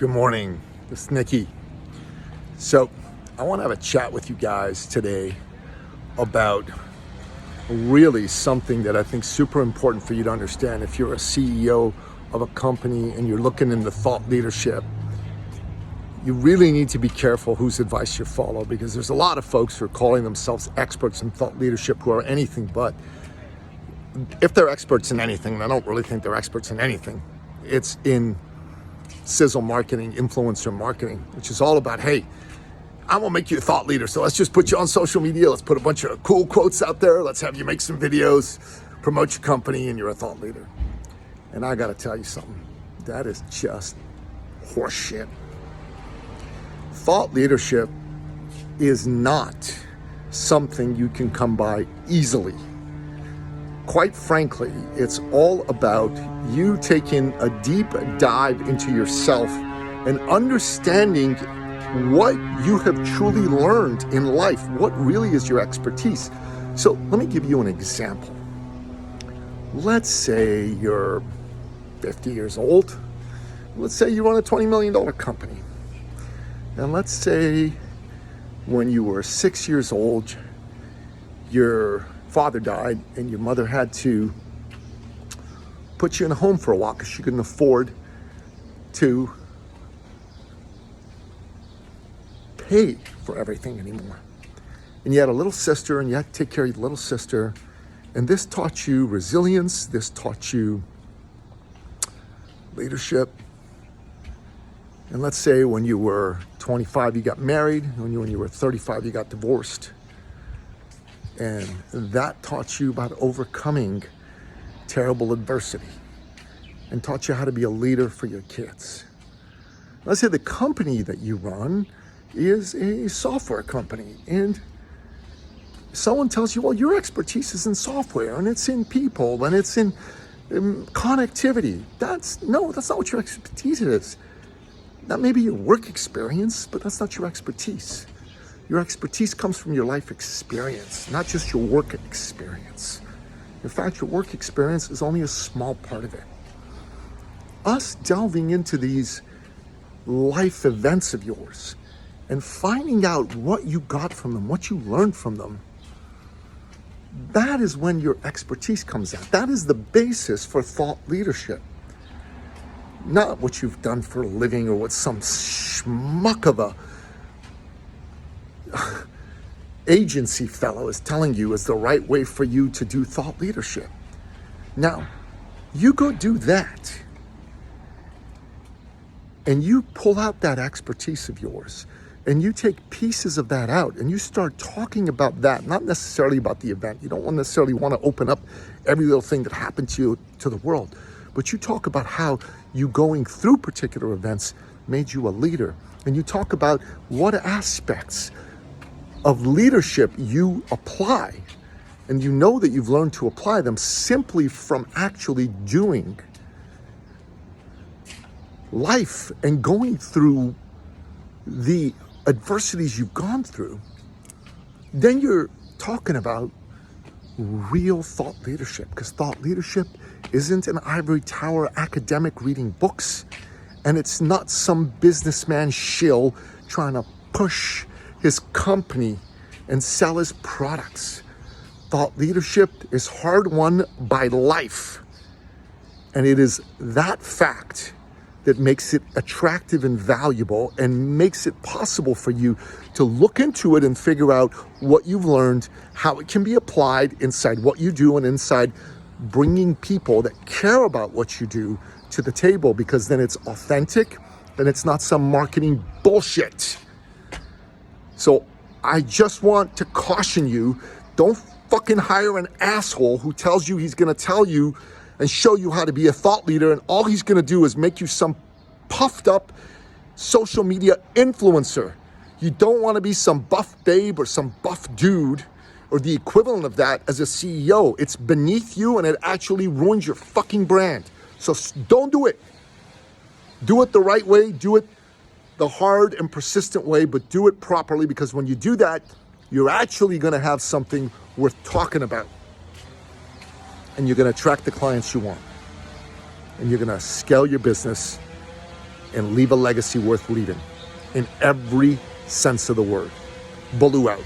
Good morning, this is Nikki. So I want to have a chat with you guys today about really something that I think is super important for you to understand. If you're a CEO of a company and you're looking into thought leadership, you really need to be careful whose advice you follow, because there's a lot of folks who are calling themselves experts in thought leadership who are anything but. If they're experts in anything, and I don't really think they're experts in anything, it's in sizzle marketing, influencer marketing, which is all about, hey, I'm gonna make you a thought leader, so let's just put you on social media, let's put a bunch of cool quotes out there, let's have you make some videos, promote your company, and you're a thought leader. And I gotta tell you something, that is just horseshit. Thought leadership is not something you can come by easily. Quite frankly, it's all about you taking a deep dive into yourself and understanding what you have truly learned in life, what really is your expertise. So let me give you an example. Let's say you're 50 years old. Let's say you run a $20 million company. And let's say when you were 6 years old, your father died and your mother had to put you in a home for a while because she couldn't afford to pay for everything anymore. And you had a little sister and you had to take care of your little sister. And this taught you resilience. This taught you leadership. And let's say when you were 25, you got married. When you were 35, you got divorced. And that taught you about overcoming terrible adversity and taught you how to be a leader for your kids. Let's say the company that you run is a software company, and someone tells you, well, your expertise is in software and it's in people and it's in connectivity. That's not what your expertise is. That may be your work experience, but that's not your expertise. Your expertise comes from your life experience, not just your work experience. In fact, your work experience is only a small part of it. Us delving into these life events of yours and finding out what you got from them, what you learned from them, that is when your expertise comes out. That is the basis for thought leadership. Not what you've done for a living or what some schmuck of a agency fellow is telling you is the right way for you to do thought leadership. Now, you go do that and you pull out that expertise of yours and you take pieces of that out and you start talking about that, not necessarily about the event. You don't necessarily want to open up every little thing that happened to you to the world, but you talk about how you going through particular events made you a leader, and you talk about what aspects of leadership you apply, and you know that you've learned to apply them simply from actually doing life and going through the adversities you've gone through. Then you're talking about real thought leadership, because thought leadership isn't an ivory tower academic reading books, and it's not some businessman shill trying to push his company and sell his products. Thought leadership is hard won by life. And it is that fact that makes it attractive and valuable and makes it possible for you to look into it and figure out what you've learned, how it can be applied inside what you do and inside bringing people that care about what you do to the table, because then it's authentic and it's not some marketing bullshit. So I just want to caution you, don't fucking hire an asshole who tells you he's gonna tell you and show you how to be a thought leader, and all he's gonna do is make you some puffed up social media influencer. You don't wanna be some buff babe or some buff dude or the equivalent of that as a CEO. It's beneath you and it actually ruins your fucking brand. So don't do it. Do it the right way, do it the hard and persistent way, but do it properly, because when you do that, you're actually gonna have something worth talking about. And you're gonna attract the clients you want. And you're gonna scale your business and leave a legacy worth leaving in every sense of the word. Baloo out.